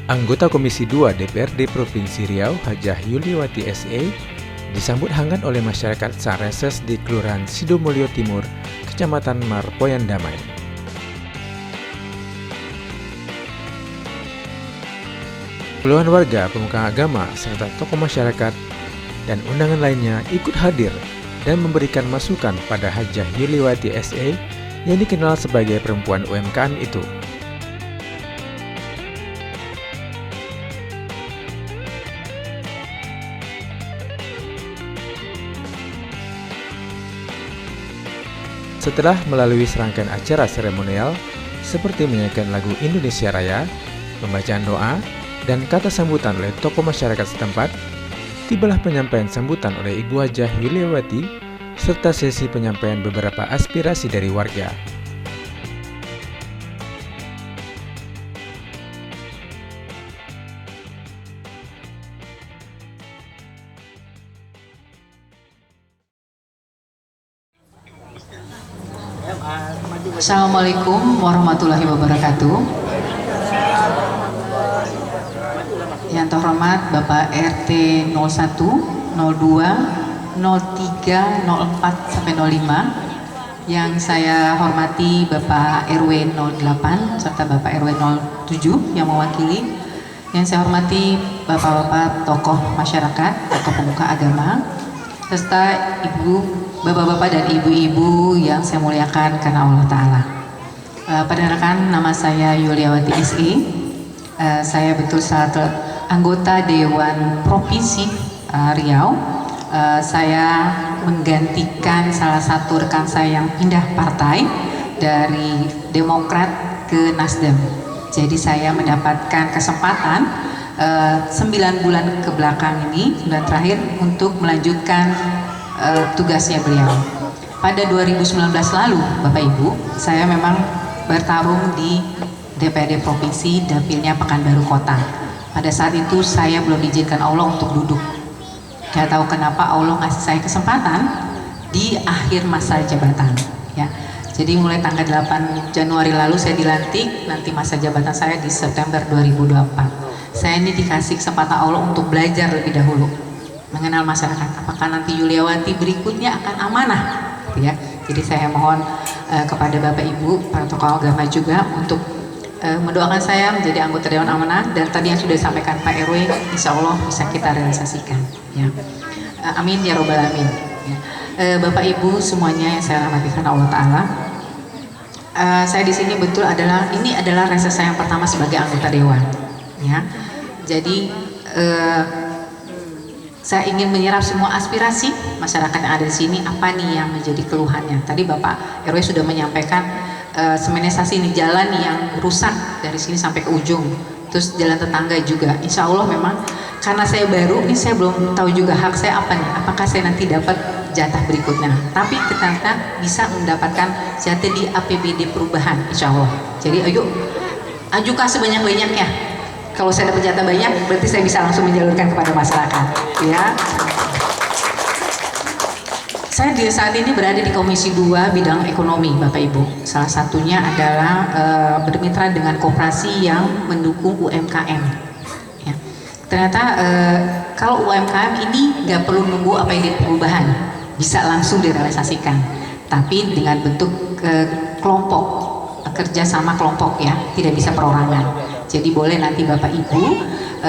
Anggota Komisi 2 DPRD Provinsi Riau, Hajah Yuliawati SE, disambut hangat oleh masyarakat saat reses di Kelurahan Sidomulyo Timur, Kecamatan Marpoyan Damai. Puluhan warga, pemuka agama, serta tokoh masyarakat dan undangan lainnya ikut hadir dan memberikan masukan pada Hajah Yuliawati SE yang dikenal sebagai perempuan UMKM itu. Setelah melalui serangkaian acara seremonial seperti menyanyikan lagu Indonesia Raya, pembacaan doa, dan kata sambutan oleh tokoh masyarakat setempat, tibalah penyampaian sambutan oleh Ibu Hajah Yuliawati serta sesi penyampaian beberapa aspirasi dari warga. Assalamualaikum warahmatullahi wabarakatuh. Yang terhormat Bapak RT 01, 02, 03, 04 sampai 05. Yang saya hormati Bapak RW 08 serta Bapak RW 07 yang mewakili. Yang saya hormati Bapak-bapak tokoh masyarakat atau pemuka agama, serta bapak-bapak dan ibu-ibu yang saya muliakan karena Allah Ta'ala. Perkenalkan, nama saya Yuliawati SE. Saya betul salah satu anggota Dewan Provinsi Riau. Saya menggantikan salah satu rekan saya yang pindah partai dari Demokrat ke Nasdem. Jadi saya mendapatkan kesempatan 9 bulan ke belakang ini, bulan terakhir, untuk melanjutkan tugasnya beliau. Pada 2019 lalu, Bapak Ibu, saya memang bertarung di DPRD Provinsi, dapilnya Pekanbaru Kota. Pada saat itu saya belum diizinkan Allah untuk duduk. Gak tahu kenapa Allah ngasih saya kesempatan di akhir masa jabatan. Ya, jadi mulai tanggal 8 Januari lalu saya dilantik, nanti masa jabatan saya di September 2024. Saya ini dikasih kesempatan Allah untuk belajar lebih dahulu, mengenal masyarakat, apakah nanti Yuliawati berikutnya akan amanah, ya. Jadi saya mohon kepada Bapak Ibu para tokoh agama juga untuk mendoakan saya menjadi anggota Dewan Amanah, dan tadi yang sudah disampaikan Pak RW, insya Allah bisa kita realisasikan, ya. Amin ya robbal alamin, ya. Bapak Ibu semuanya yang saya hormati karena Allah Ta'ala, saya di sini betul ini adalah reses saya yang pertama sebagai anggota Dewan, ya. Jadi saya ingin menyerap semua aspirasi masyarakat yang ada di sini, apa nih yang menjadi keluhannya. Tadi Bapak RW sudah menyampaikan semenisasi ini jalan yang rusak dari sini sampai ke ujung, terus jalan tetangga juga. Insya Allah memang karena saya baru ini, saya belum tahu juga hak saya apa nih, apakah saya nanti dapat jatah berikutnya. Tapi ternyata bisa mendapatkan jatah di APBD perubahan, insya Allah. Jadi ayo ajukan sebanyak-banyaknya. Kalau saya dapat jatah banyak, berarti saya bisa langsung menyalurkan kepada masyarakat, ya. Saya di saat ini berada di Komisi 2 bidang ekonomi, Bapak Ibu. Salah satunya adalah bermitra dengan koperasi yang mendukung UMKM. Ya. Ternyata kalau UMKM ini nggak perlu nunggu apa yang perubahan, bisa langsung direalisasikan. Tapi dengan bentuk kelompok, kerja sama kelompok, ya, tidak bisa perorangan. Jadi boleh nanti Bapak Ibu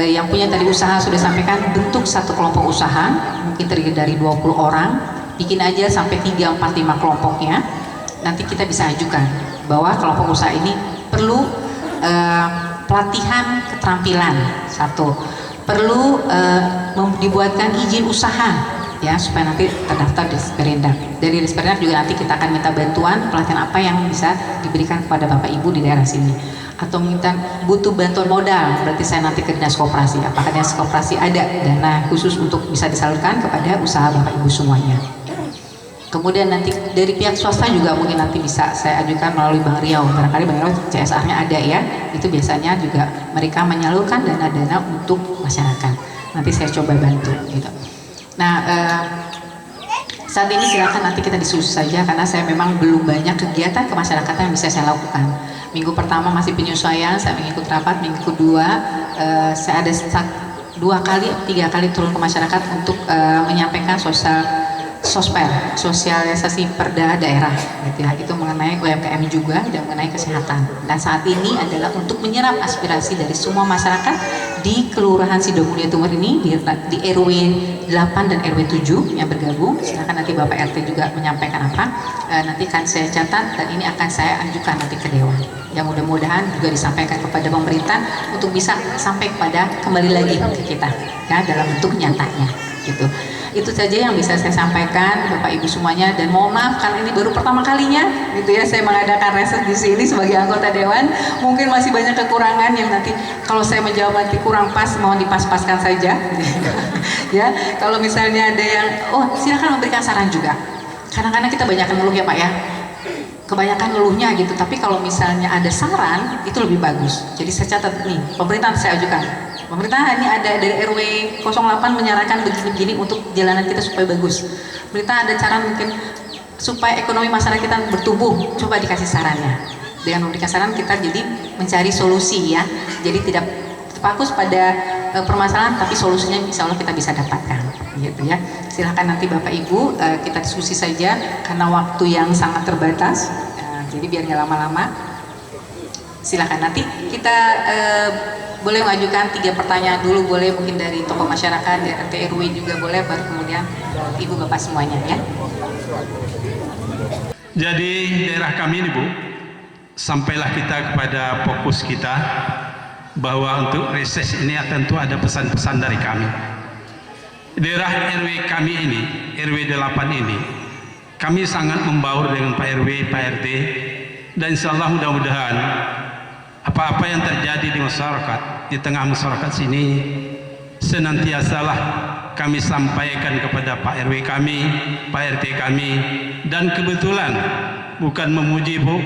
yang punya tadi usaha sudah sampaikan, bentuk satu kelompok usaha, mungkin terdiri dari 20 orang, bikin aja sampai 3, 4, 5 kelompoknya. Nanti kita bisa ajukan bahwa kelompok usaha ini perlu pelatihan keterampilan, satu, perlu dibuatkan izin usaha, ya, supaya nanti terdaftar di Disperindak. Dari Disperindak juga nanti kita akan minta bantuan pelatihan apa yang bisa diberikan kepada Bapak Ibu di daerah sini. Atau minta butuh bantuan modal, berarti saya nanti ke dinas koperasi, apakah dinas koperasi ada dana khusus untuk bisa disalurkan kepada usaha Bapak Ibu semuanya. Kemudian nanti dari pihak swasta juga mungkin nanti bisa saya ajukan melalui Bank Riau, barangkali Bank Riau CSR-nya ada, ya, itu biasanya juga mereka menyalurkan dana-dana untuk masyarakat. Nanti saya coba bantu, gitu. Nah, saat ini silakan nanti kita diskusi saja, karena saya memang belum banyak kegiatan kemasyarakatan yang bisa saya lakukan. Minggu pertama masih penyesuaian, saya mengikut rapat. Minggu kedua saya ada 3 kali turun ke masyarakat untuk menyampaikan sosialisasi perda daerah gitu ya, itu mengenai UMKM juga dan mengenai kesehatan. Dan saat ini adalah untuk menyerap aspirasi dari semua masyarakat di Kelurahan Sidomulyo Timur ini, di RW 8 dan RW 7 yang bergabung. Silakan nanti Bapak RT juga menyampaikan apa, nanti akan saya catat dan ini akan saya ajukan nanti ke Dewan. Yang mudah-mudahan juga disampaikan kepada pemerintah untuk bisa sampai kepada kembali lagi ke kita ya dalam bentuk nyatanya gitu. Itu saja yang bisa saya sampaikan Bapak Ibu semuanya, dan mohon maaf karena ini baru pertama kalinya gitu ya saya mengadakan reses di sini sebagai anggota dewan. Mungkin masih banyak kekurangan yang nanti kalau saya menjawab nanti kurang pas, mohon dipas-paskan saja. Ya, kalau misalnya ada yang silakan memberikan saran juga. Kadang-kadang kita banyak ngeluh ya Pak ya. Kebanyakan ngeluhnya gitu, tapi kalau misalnya ada saran itu lebih bagus. Jadi saya catat nih, pemerintah saya ajukan. Pemerintah ini ada dari RW 08 menyarankan begini-begini untuk jalanan kita supaya bagus. Pemerintah ada cara mungkin supaya ekonomi masyarakat kita bertumbuh, coba dikasih sarannya. Dengan memberikan saran kita jadi mencari solusi ya. Jadi tidak fokus pada permasalahan, tapi solusinya insya Allah kita bisa dapatkan gitu ya. Silahkan nanti Bapak Ibu kita diskusi saja karena waktu yang sangat terbatas, jadi biar nggak lama-lama. Silahkan nanti kita boleh mengajukan 3 pertanyaan dulu, boleh mungkin dari tokoh masyarakat, dari RT RW juga boleh, baru kemudian Ibu Bapak semuanya ya. Jadi daerah kami ini Bu, sampailah kita kepada fokus kita bahwa untuk reses ini tentu ada pesan-pesan dari kami. Daerah RW kami ini, RW 8 ini, kami sangat membaur dengan Pak RW, Pak RT, dan insya Allah mudah-mudahan apa-apa yang terjadi di masyarakat, di tengah masyarakat sini, senantiasalah kami sampaikan kepada Pak RW kami, Pak RT kami, dan kebetulan bukan memuji Bu,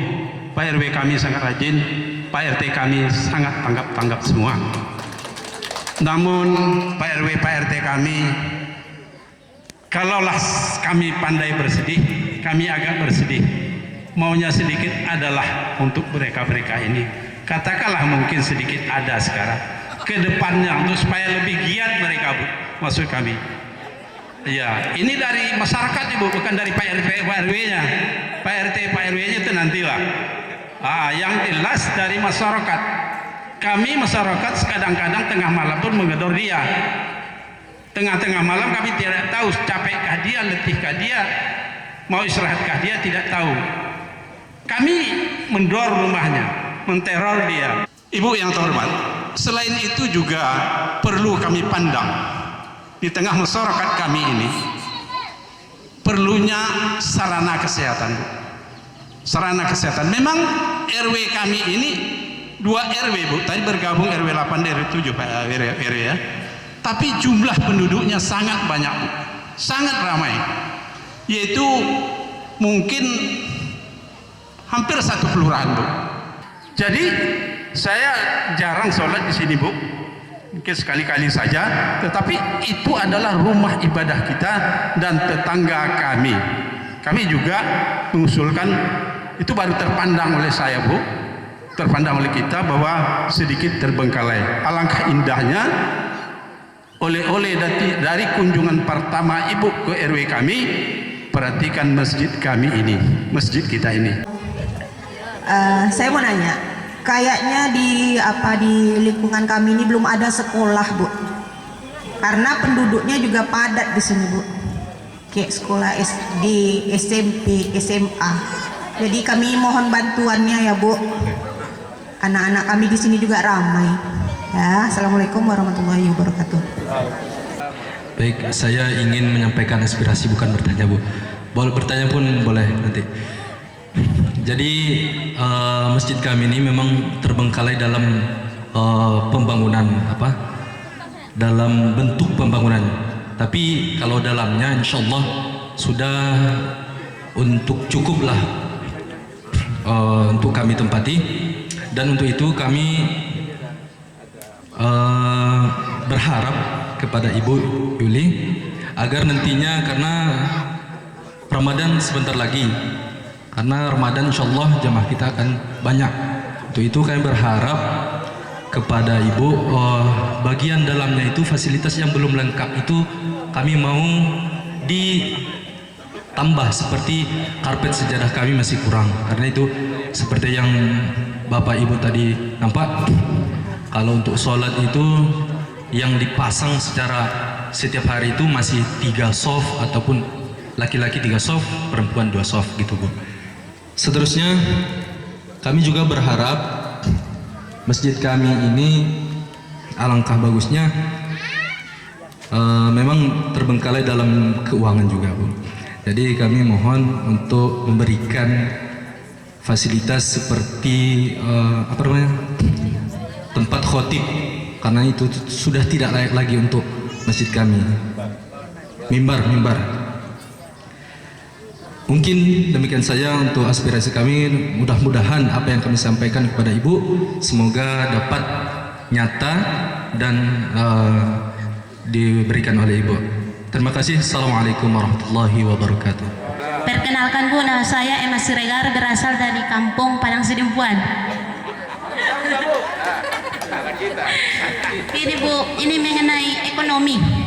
Pak RW kami sangat rajin, Pak RT kami sangat tanggap-tanggap semua. Namun Pak RW, Pak RT kami, kalaulah kami pandai bersedih, kami agak bersedih. Maunya sedikit adalah untuk mereka-mereka ini. Katakanlah mungkin sedikit ada sekarang. Kedepannya untuk supaya lebih giat mereka Bu, maksud kami. Ya, ini dari masyarakat Ibu, bukan dari Pak RT, Pak RW-nya. Pak RT, Pak RW-nya itu nantilah. Yang jelas dari masyarakat. Kami masyarakat kadang-kadang tengah malam pun menggedor dia. Tengah-tengah malam kami tidak tahu capekkah dia, letihkah dia, mau istirahatkah dia, tidak tahu. Kami mendor rumahnya, menteror dia. Ibu yang terhormat, selain itu juga perlu kami pandang di tengah masyarakat kami ini perlunya sarana kesehatan Bu. Sarana kesehatan. Memang RW kami ini 2 RW Bu, tadi bergabung RW 8 dan RW 7 Pak RW ya. Tapi jumlah penduduknya sangat banyak Bu, sangat ramai. Yaitu mungkin hampir 1 kelurahan Bu. Jadi saya jarang sholat di sini Bu, mungkin sekali-kali saja, tetapi itu adalah rumah ibadah kita dan tetangga kami. Kami juga mengusulkan, itu baru terpandang oleh saya Bu, terpandang oleh kita bahwa sedikit terbengkalai. Alangkah indahnya oleh-oleh dari kunjungan pertama Ibu ke RW kami, perhatikan masjid kami ini, masjid kita ini. Saya mau nanya, kayaknya di lingkungan kami ini belum ada sekolah Bu, karena penduduknya juga padat di sini Bu, kayak sekolah SD, SMP, SMA. Jadi kami mohon bantuannya ya Bu. Anak-anak kami di sini juga ramai. Ya, assalamualaikum warahmatullahi wabarakatuh. Baik, saya ingin menyampaikan aspirasi, bukan bertanya Bu. Boleh bertanya pun boleh nanti. Jadi masjid kami ini memang terbengkalai dalam pembangunan dalam bentuk pembangunan. Tapi kalau dalamnya insya Allah sudah untuk cukuplah untuk kami tempati, dan untuk itu kami berharap kepada Ibu Yuli agar nantinya, karena Ramadan sebentar lagi, karena Ramadan insya Allah jamaah kita akan banyak, Untuk itu kami berharap kepada Ibu, bagian dalamnya itu fasilitas yang belum lengkap itu kami mau ditambah, seperti karpet sejadah kami masih kurang. Karena itu seperti yang Bapak Ibu tadi nampak, kalau untuk sholat itu yang dipasang secara setiap hari itu masih 3 soft, ataupun laki-laki 3 soft, perempuan 2 soft gitu Bu. Seterusnya kami juga berharap masjid kami ini alangkah bagusnya, memang terbengkalai dalam keuangan juga Bu. Jadi kami mohon untuk memberikan fasilitas seperti tempat khotib, karena itu sudah tidak layak lagi untuk masjid kami. Mimbar. Mungkin demikian saja untuk aspirasi kami. Mudah-mudahan apa yang kami sampaikan kepada Ibu semoga dapat nyata dan diberikan oleh Ibu. Terima kasih. Assalamualaikum warahmatullahi wabarakatuh. Perkenalkan Bu, nama saya Emma Siregar, berasal dari kampung Padang Sidimpuan. Ini Bu, ini mengenai ekonomi.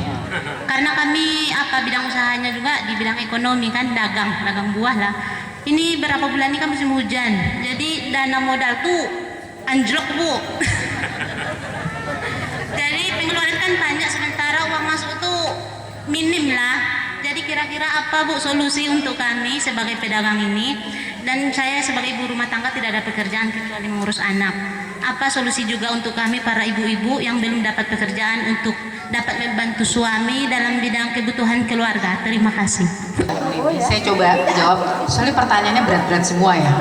Karena kami bidang usahanya juga di bidang ekonomi kan, dagang buah lah. Ini berapa bulan ini kan musim hujan, jadi dana modal tuh anjlok Bu. Jadi pengeluaran kan banyak, sementara uang masuk tuh minim lah. Jadi kira-kira apa Bu solusi untuk kami sebagai pedagang ini? Dan saya sebagai ibu rumah tangga tidak ada pekerjaan kecuali mengurus anak. Apa solusi juga untuk kami para ibu-ibu yang belum dapat pekerjaan untuk dapat membantu suami dalam bidang kebutuhan keluarga? Terima kasih. Saya coba jawab, soalnya pertanyaannya berat-berat semua ya.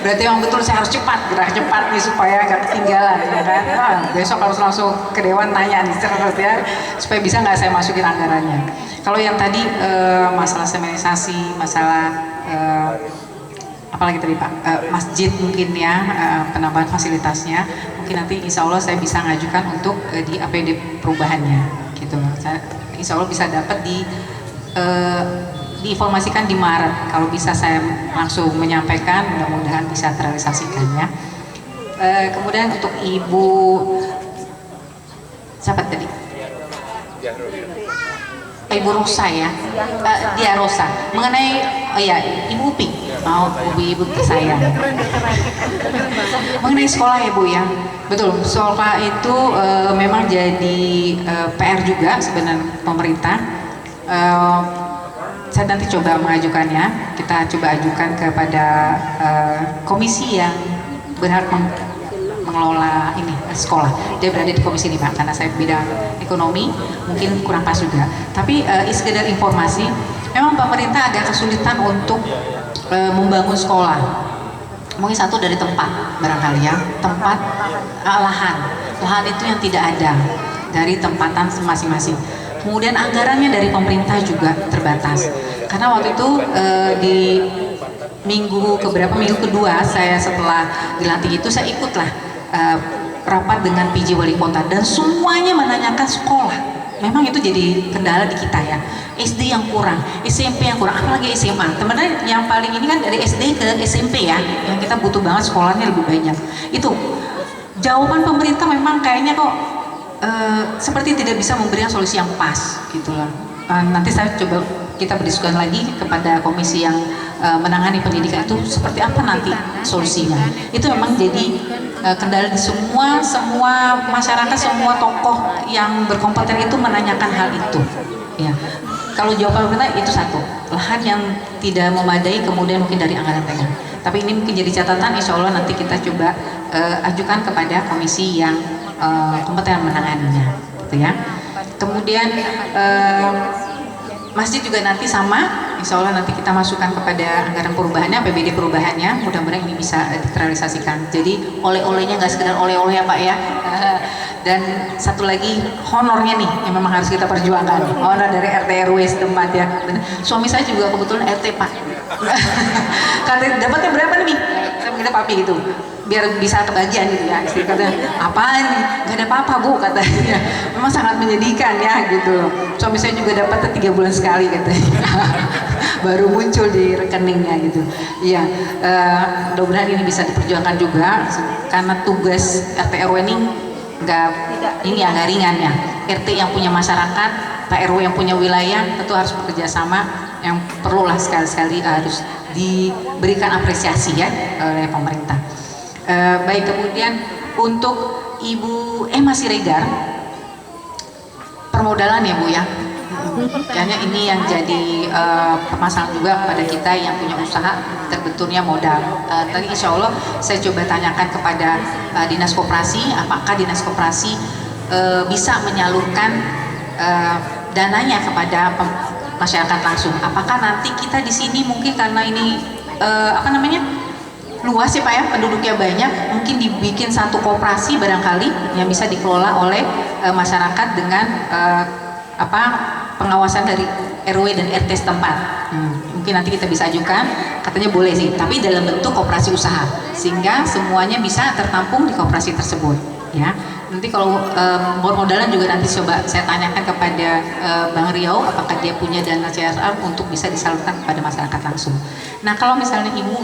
Berarti yang betul saya harus gerak cepat nih supaya gak ketinggalan ya kan. Besok harus langsung ke Dewan nanya nih ya, supaya bisa nggak saya masukin anggarannya. Kalau yang tadi masalah semenisasi, masalah apalagi tadi Pak, masjid mungkin ya, penambahan fasilitasnya, mungkin nanti insya Allah saya bisa ngajukan untuk di APD perubahannya gitu. Insya Allah bisa dapat diinformasikan di Maret. Kalau bisa saya langsung menyampaikan, mudah-mudahan bisa terrealisasikan ya. Kemudian untuk Ibu siapa tadi? Ibu Rosa ya, dia Rosa. Mengenai Ibu Upi, mau ibu saya. Mengenai sekolah ya Bu ya, betul. Sekolah itu memang jadi PR juga sebenarnya pemerintah. Saya nanti coba mengajukannya. Kita coba ajukan kepada komisi yang berhak mengelola ini sekolah. Dia berada di komisi ini Pak, karena saya bidang ekonomi mungkin kurang pas juga. Tapi sekedar informasi, memang pemerintah agak kesulitan untuk membangun sekolah. Mungkin satu dari tempat barangkali ya, tempat lahan itu yang tidak ada dari tempatan masing-masing. Kemudian anggarannya dari pemerintah juga terbatas. Karena waktu itu di minggu kedua saya setelah dilantik itu saya ikutlah rapat dengan PJ Wali Kota dan semuanya menanyakan sekolah. Memang itu jadi kendala di kita ya. SD yang kurang, SMP yang kurang, apalagi SMA. Teman-teman yang paling ini kan dari SD ke SMP ya, yang kita butuh banget sekolahnya lebih banyak. Itu jawaban pemerintah memang kayaknya kok seperti tidak bisa memberikan solusi yang pas gitu lah. Nanti saya coba kita berdiskusi lagi kepada komisi yang menangani pendidikan itu seperti apa nanti solusinya. Itu memang jadi kendala di semua masyarakat, semua tokoh yang berkompeten itu menanyakan hal itu. Ya, kalau jawaban pemerintah itu satu, lahan yang tidak memadai, kemudian mungkin dari anggaran daerah. Tapi ini mungkin jadi catatan, insya Allah nanti kita coba ajukan kepada komisi yang kompeten menanganinya, gitu ya. Kemudian masjid juga nanti sama, insya Allah nanti kita masukkan kepada anggaran perubahannya, APBD perubahannya, mudah-mudahan ini bisa terrealisasikan. Jadi oleh-olehnya nggak sekedar oleh-oleh ya Pak ya. Dan satu lagi honornya nih yang memang harus kita perjuangkan, honor dari RT RW setempat ya. Suami saya juga kebetulan RT Pak. Katanya dapatnya berapa nih? Saya minta papi gitu, biar bisa kebagian gitu ya. Istri katanya, apaan? Gak ada apa-apa Bu katanya. Memang sangat menyedihkan ya gitu. Suami saya juga dapatnya 3 bulan sekali katanya. baru muncul di rekeningnya gitu. Iya, mudah-mudahan ini bisa diperjuangkan juga karena tugas RT RW ini nggak ringan ya. RT yang punya masyarakat, Pak RW yang punya wilayah tentu harus bekerja sama, yang perlulah sekali-sekali harus diberikan apresiasi ya oleh pemerintah. Baik, kemudian untuk Ibu Emma Siregar, permodalan ya Bu ya. Kayaknya ini yang jadi permasalahan juga kepada kita yang punya usaha, terbenturnya modal. Tadi insya Allah saya coba tanyakan kepada Dinas Koperasi, apakah Dinas Koperasi bisa menyalurkan dananya kepada masyarakat langsung. Apakah nanti kita di sini mungkin karena ini luas ya Pak ya, penduduknya banyak, mungkin dibikin satu koperasi barangkali yang bisa dikelola oleh masyarakat dengan pengawasan dari RW dan RT setempat. Mungkin nanti kita bisa ajukan, katanya boleh sih, tapi dalam bentuk koperasi usaha, sehingga semuanya bisa tertampung di koperasi tersebut. Ya, nanti kalau modalan juga nanti coba saya tanyakan kepada Bang Riau, apakah dia punya dana CSR untuk bisa disalurkan kepada masyarakat langsung. Nah, kalau misalnya Ibu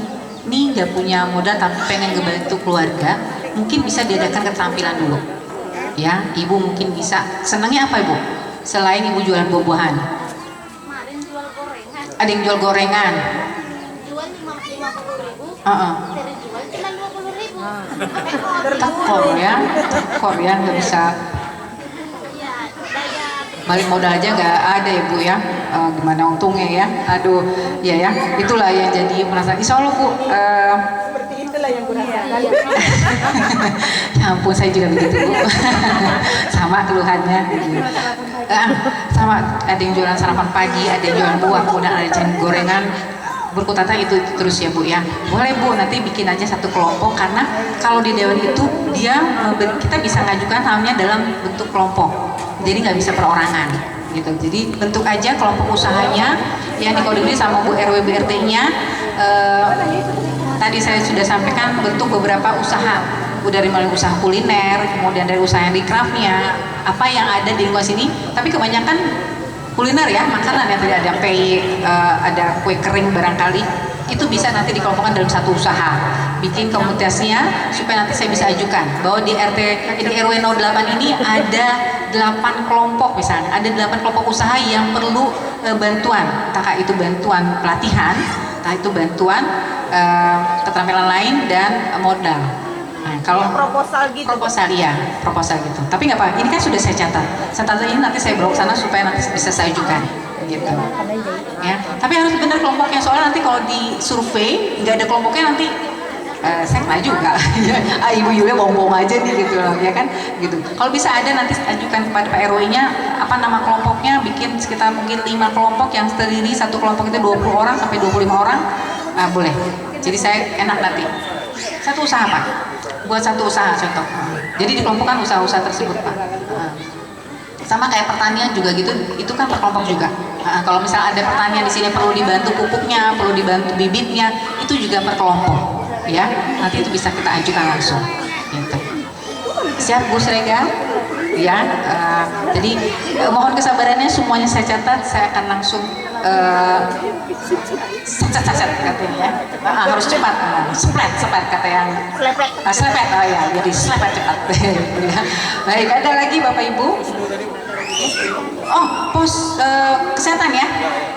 ini nggak punya modal tapi pengen ngebantu keluarga, mungkin bisa diadakan keterampilan dulu. Ya, Ibu mungkin bisa. Senangnya apa Ibu? Selain Ibu jualan buah-buahan, Kemarin jual gorengan. ada yang jual gorengan. Jual 50.000. Dari jual cuma 20.000. Tekor ya nggak bisa. Ya, daya Balik modal aja nggak ada ya Bu ya. Gimana untungnya ya. Aduh, ya itulah yang jadi perasaan. Insya Allah Bu. Seperti itulah yang kurasakan. Ya ampun, saya juga begitu Bu. Sama keluhannya gitu. Sama, ada yang jualan sarapan pagi, ada yang jualan buah, kemudian ada yang gorengan, berkutata itu terus ya Bu ya. Boleh Bu, nanti bikin aja satu kelompok, karena kalau di dewan itu kita bisa ngajukan hamnya dalam bentuk kelompok, jadi nggak bisa perorangan gitu. Jadi bentuk aja kelompok usahanya yang dikoordinir sama Bu RW BRT-nya. Tadi saya sudah sampaikan bentuk beberapa usaha, dari mulai usaha kuliner, kemudian dari usaha handicraftnya, apa yang ada di lingkungan sini, tapi kebanyakan kuliner ya, makanan yang tidak ada ada kue kering barangkali, itu bisa nanti dikelompokkan dalam satu usaha, bikin komunitasnya supaya nanti saya bisa ajukan bahwa di RW 08 ini ada 8 kelompok misalnya, ada 8 kelompok usaha yang perlu bantuan, entah itu bantuan pelatihan, entah itu bantuan keterampilan lain dan modal. Nah, kalau Proposal gitu. proposal gitu. Tapi nggak apa, ini kan sudah saya catat. Catatan ini nanti saya bawa ke sana supaya nanti bisa saya ajukan, gitu. Ya, tapi harus benar kelompoknya, soalnya nanti kalau di survei nggak ada kelompoknya nanti saya kena juga. Ibu Yulia bohong-bohong aja nih gitu loh, ya kan? Gitu. Kalau bisa ada nanti ajukan kepada Pak RW-nya apa nama kelompoknya, bikin sekitar mungkin 5 kelompok yang terdiri, satu kelompok itu 20 orang sampai 25 orang, boleh. Jadi saya enak nanti. Satu usaha Pak, buat satu usaha contoh. Jadi dikelompokkan usaha-usaha tersebut Pak. Sama kayak pertanian juga gitu, itu kan per kelompok juga. Kalau misalnya ada pertanian di sini perlu dibantu pupuknya, perlu dibantu bibitnya, itu juga per kelompok. Ya, nanti itu bisa kita ajukan langsung. Gitu. Siap Bu Srega? Ya, jadi mohon kesabarannya, semuanya saya catat, saya akan langsung set katanya ya. Harus cepat, seplet kata yang selepet, oh ya, jadi selepet cepat. Baik, ada lagi Bapak Ibu? Oh, pos kesehatan ya?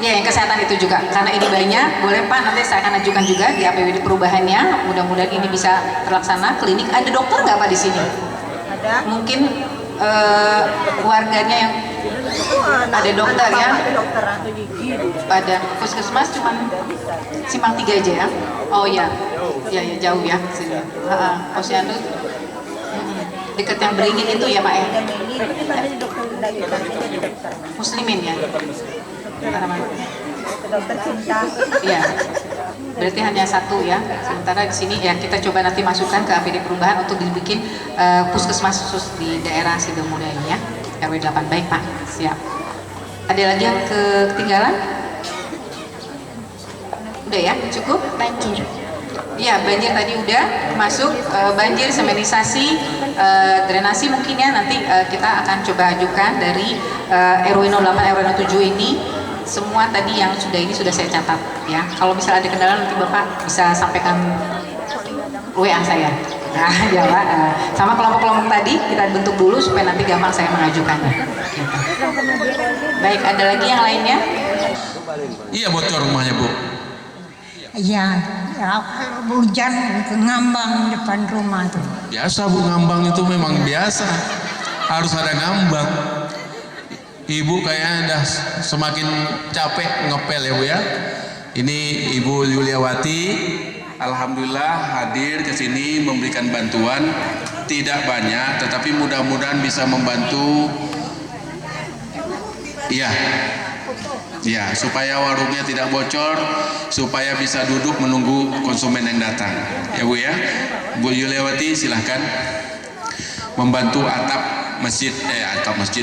Ya, yang kesehatan itu juga, karena ini banyak, boleh Pak, nanti saya akan ajukan juga di APBD perubahannya. Mudah-mudahan ini bisa terlaksana. Klinik, ada dokter nggak Pak di sini? Ada. Mungkin warganya yang ada dokter ya? Ada dokter. Pada puskesmas cuman Simpang 3 aja ya? Oh ya, ya jauh ya sini. Posyandu dekat yang Beringin itu ya Pak ya? Muslimin ya? Dokter cinta. Iya. Berarti hanya satu ya. Sementara di sini ya kita coba nanti masukkan ke APD perubahan untuk dibikin puskesmas khusus di daerah Sidomulyo ini ya. RW 8. Baik Pak, siap. Ada lagi yang ketinggalan? Udah ya, cukup? Banjir. Iya, banjir tadi udah masuk. Banjir, semenisasi, drenasi mungkin ya nanti kita akan coba ajukan dari RW 08, RW 07 ini. semua tadi yang sudah saya catat ya. Kalau misalnya ada kendala nanti Bapak bisa sampaikan WA saya. Nah, ya Pak. Sama kelompok-kelompok tadi kita bentuk dulu supaya nanti gampang saya mengajukannya. Gitu. Baik, ada lagi yang lainnya? Iya, bocor rumahnya Bu. Iya, ya, hujan itu ngambang depan rumah tuh. Biasa Bu, ngambang itu memang biasa. Harus ada ngambang. Ibu kayaknya udah semakin capek ngepel ya Bu ya. Ini Ibu Yuliawati, alhamdulillah hadir ke sini memberikan bantuan, tidak banyak tetapi mudah-mudahan bisa membantu. Iya. Ya, supaya warungnya tidak bocor, supaya bisa duduk menunggu konsumen yang datang. Ya Bu ya. Bu Yuliawati silahkan membantu atap masjid,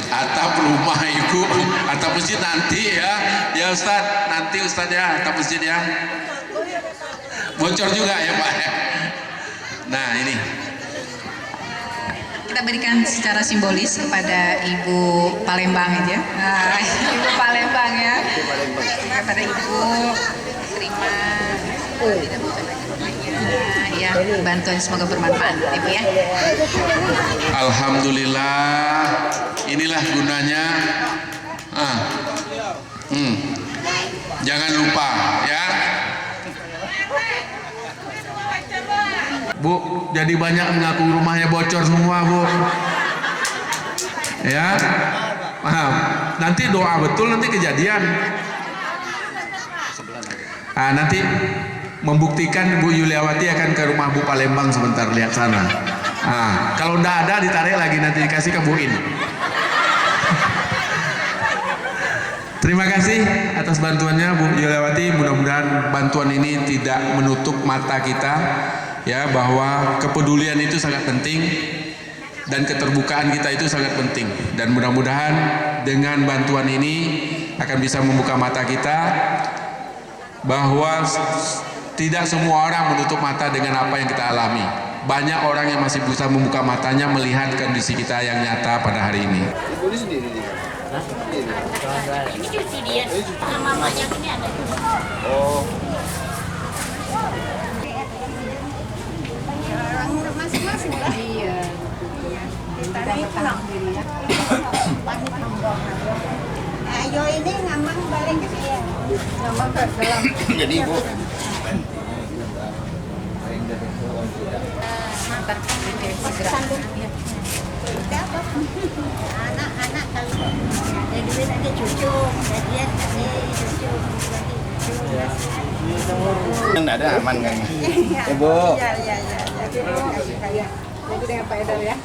atap rumah Ibu, atap masjid nanti ya. Ya Ustadz, nanti Ustadz ya, atap masjid ya. Bocor juga ya Pak. Nah ini kita berikan secara simbolis kepada Ibu Palembang aja. Nah, Ibu Palembang ya. Kepada Ibu terima ya, bantuan semoga bermanfaat Ibu ya. Alhamdulillah, inilah gunanya. Jangan lupa ya. Bu, jadi banyak mengaku rumahnya bocor semua Bu. Ya, paham. Nanti doa betul nanti kejadian. Nanti membuktikan Bu Yuliawati akan ke rumah Bu Palembang sebentar, lihat sana. Kalau ndak ada ditarik lagi nanti dikasih ke Bu In. Terima kasih atas bantuannya Bu Yuliawati. Mudah-mudahan bantuan ini tidak menutup mata kita ya, bahwa kepedulian itu sangat penting dan keterbukaan kita itu sangat penting, dan mudah-mudahan dengan bantuan ini akan bisa membuka mata kita bahwa tidak semua orang menutup mata dengan apa yang kita alami. Banyak orang yang masih bisa membuka matanya melihat kondisi kita yang nyata pada hari ini. Ini cuci dia sama mamanya ini ada. Masing-masing lah. Iya. Tadi pulang diri ya. Ayo ini ngambang balik ke dia. Ngambang ke dalam. Jadi Bu. Sandung. Anak-anak kalau ada duit ada cucu, jadian kasih cucu. Ada aman kan? Ibu. Iya. Jadi kasih saya. Jadi dengan Pak Edar ya.